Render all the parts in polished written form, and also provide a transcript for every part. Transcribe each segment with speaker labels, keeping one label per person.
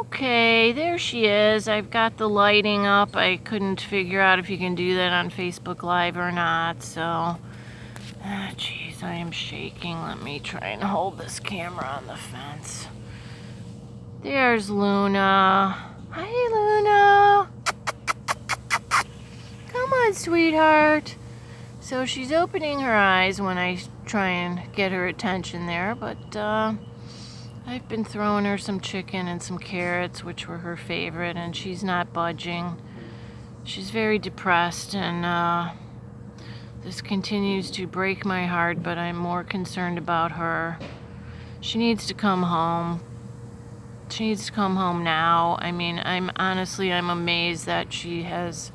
Speaker 1: Okay, there she is. I've got the lighting up. I couldn't figure out if you can do that on Facebook Live or not, so... Jeez, I am shaking. Let me try and hold this camera on the fence. There's Luna. Hi, Luna. Come on, sweetheart. So she's opening her eyes when I try and get her attention there, but I've been throwing her some chicken and some carrots, which were her favorite, and she's not budging. She's very depressed, and this continues to break my heart, but I'm more concerned about her. She needs to come home. She needs to come home now. I mean, I'm amazed that she's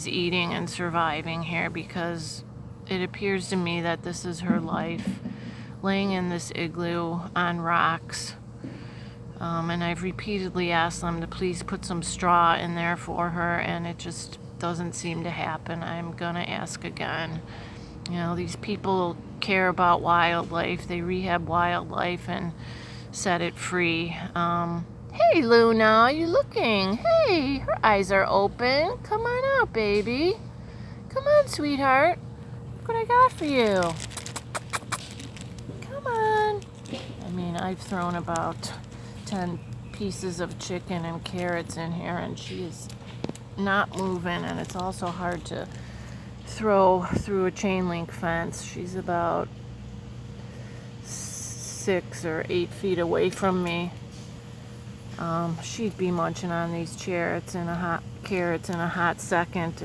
Speaker 1: eating and surviving here, because it appears to me that this is her life, laying in this igloo on rocks. And I've repeatedly asked them to please put some straw in there for her, and it just doesn't seem to happen. I'm gonna ask again. You know, these people care about wildlife. They rehab wildlife and set it free. Hey, Luna, are you looking? Hey, her eyes are open. Come on out, baby. Come on, sweetheart. Look what I got for you. Come on. I mean, I've thrown about 10 pieces of chicken and carrots in here, and she is not moving, and it's also hard to throw through a chain link fence. She's about 6 or 8 feet away from me. She'd be munching on these carrots in a hot second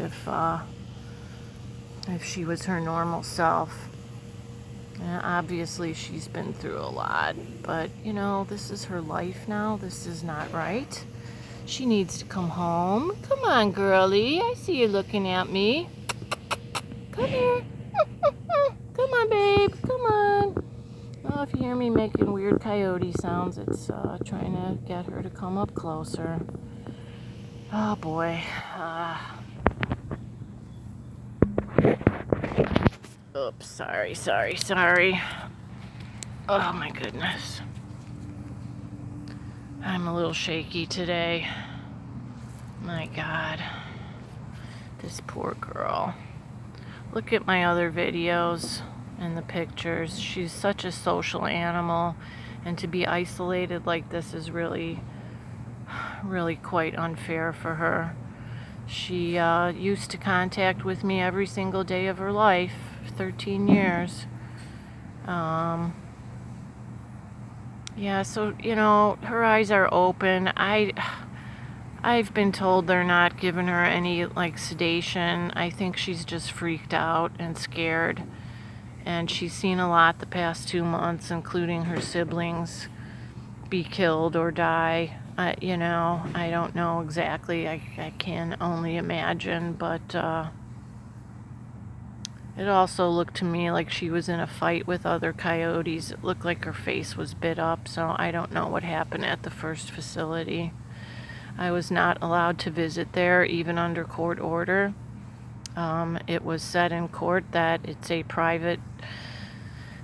Speaker 1: if she was her normal self. And obviously she's been through a lot, but you know, this is her life now. This is not right. She needs to come home. Come on, girlie. I see you looking at me. Come here. Come on, babe. Come on. Oh, if you hear me making weird coyote sounds, it's trying to get her to come up closer. Oh, boy. Oops, sorry. Oh, my goodness. I'm a little shaky today. My God. This poor girl. Look at my other videos and the pictures. She's such a social animal, and to be isolated like this is really quite unfair for her. She used to contact with me every single day of her life, 13 years. Yeah, so, you know, her eyes are open. I've been told they're not giving her any, like, sedation. I think she's just freaked out and scared. And she's seen a lot the past 2 months, including her siblings be killed or die. You know, I don't know exactly. I can only imagine, but it also looked to me like she was in a fight with other coyotes. It looked like her face was bit up, so I don't know what happened at the first facility. I was not allowed to visit there, even under court order. It was said in court that it's a private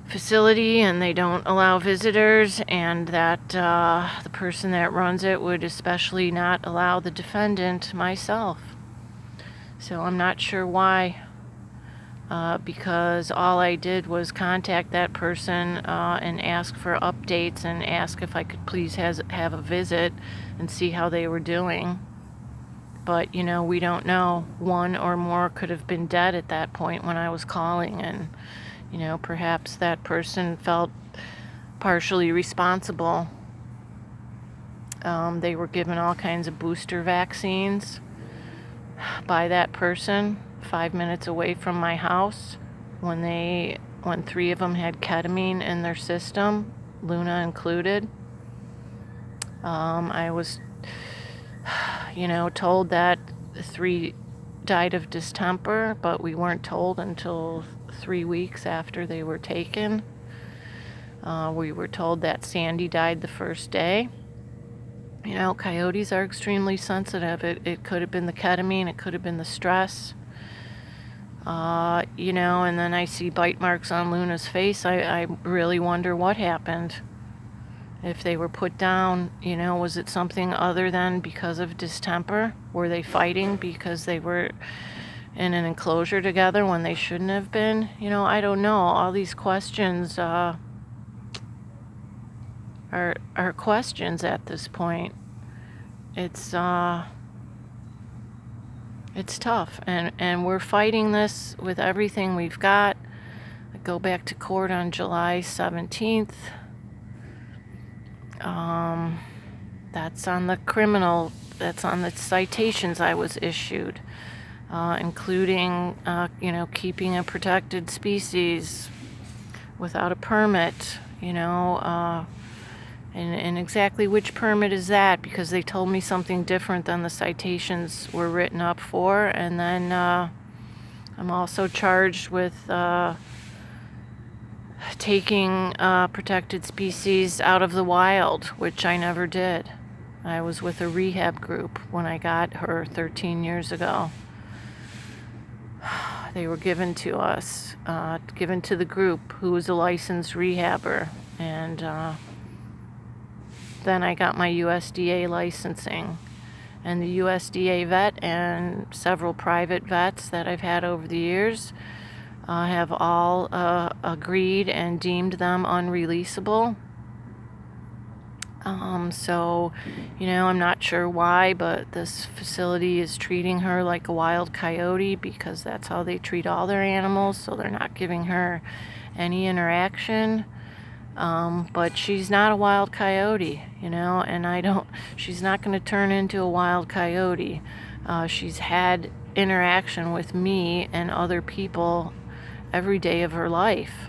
Speaker 1: facility and they don't allow visitors, and that the person that runs it would especially not allow the defendant, myself. So I'm not sure why. Because all I did was contact that person and ask for updates and ask if I could please have a visit and see how they were doing. But, you know, we don't know. One or more could have been dead at that point when I was calling, and, you know, perhaps that person felt partially responsible. They were given all kinds of booster vaccines by that person 5 minutes away from my house when 3 of them had ketamine in their system, Luna included. I was, you know, told that 3 died of distemper, but we weren't told until 3 weeks after they were taken. We were told that Sandy died the first day. You know, coyotes are extremely sensitive. It could have been the ketamine, it could have been the stress. You know, and then I see bite marks on Luna's face. I really wonder what happened. If they were put down, was it something other than because of distemper? Were they fighting because they were in an enclosure together when they shouldn't have been? I don't know. All these questions are questions at this point. It's tough, and we're fighting this with everything we've got. I go back to court on July 17th. That's on the criminal, that's on the citations I was issued, including, keeping a protected species without a permit, and exactly which permit is that, because they told me something different than the citations were written up for. And then I'm also charged with taking protected species out of the wild, which I never did. I was with a rehab group when I got her 13 years ago. They were given to us, given to the group, who was a licensed rehabber. And then I got my USDA licensing. And the USDA vet and several private vets that I've had over the years have all agreed and deemed them unreleasable. So, I'm not sure why, but this facility is treating her like a wild coyote, because that's how they treat all their animals, so they're not giving her any interaction. But she's not a wild coyote, and she's not going to turn into a wild coyote. She's had interaction with me and other people every day of her life.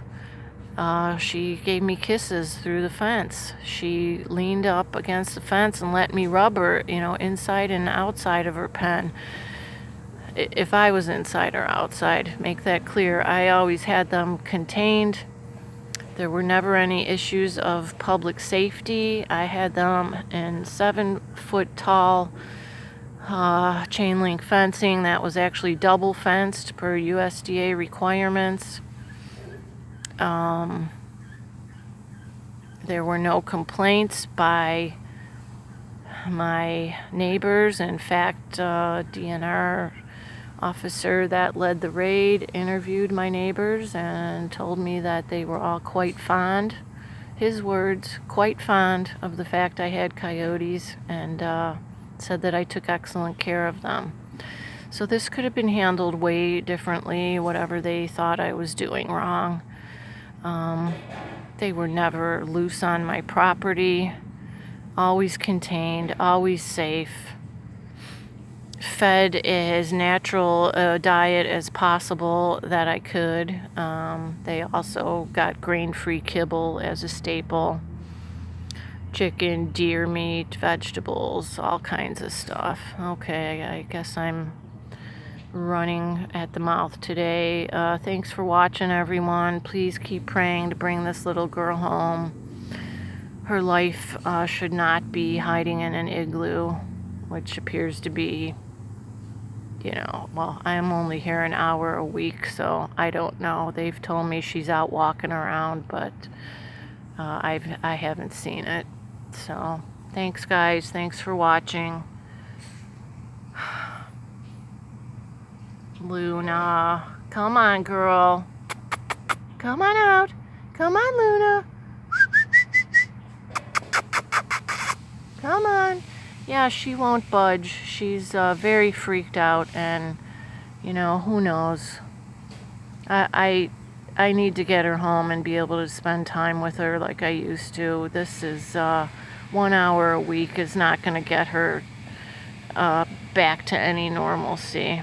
Speaker 1: She gave me kisses through the fence. She leaned up against the fence and let me rub her, inside and outside of her pen. If I was inside or outside, make that clear. I always had them contained. There were never any issues of public safety. I had them in 7-foot tall chain link fencing that was actually double fenced per USDA requirements. There were no complaints by my neighbors. In fact, DNR officer that led the raid interviewed my neighbors and told me that they were all quite fond, his words, quite fond of the fact I had coyotes, and said that I took excellent care of them. So this could have been handled way differently, whatever they thought I was doing wrong. They were never loose on my property, always contained, always safe, fed as natural a diet as possible that I could. They also got grain-free kibble as a staple, chicken, deer meat, vegetables, all kinds of stuff. Okay, I guess I'm running at the mouth today. Thanks for watching, everyone. Please keep praying to bring this little girl home. Her life should not be hiding in an igloo, which appears to be, well, I'm only here an hour a week, so I don't know. They've told me she's out walking around, but I haven't seen it. So thanks, guys. Thanks for watching. Luna, come on, girl. Come on out. Come on, Luna. Come on. Yeah, she won't budge. She's very freaked out, and who knows. I need to get her home and be able to spend time with her like I used to. This is 1 hour a week is not going to get her back to any normalcy.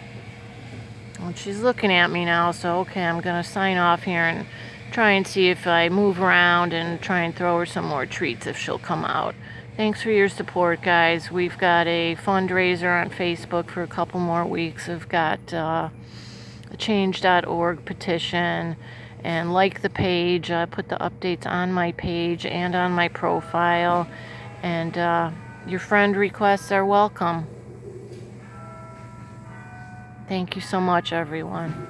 Speaker 1: Well, she's looking at me now, so okay, I'm going to sign off here and try and see if I move around and try and throw her some more treats if she'll come out. Thanks for your support, guys. We've got a fundraiser on Facebook for a couple more weeks. We've got a change.org petition, and like the page. I put the updates on my page and on my profile, and your friend requests are welcome. Thank you so much, everyone.